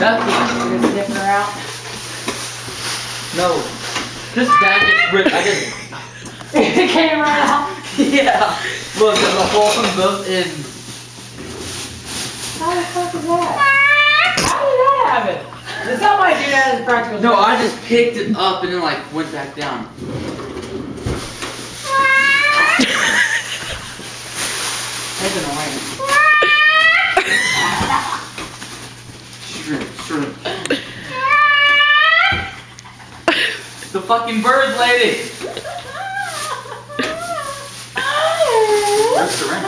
Nothing. You're gonna snip her out? No. This bag just ripped. I just. It came right out. Yeah. Look, there's a hole from both ends. How the fuck is that? How did that happen? It's not my dude that is practical. No, I just picked it up and then like went back down. That's annoying. Shrimp. The fucking bird lady. Where's the rent?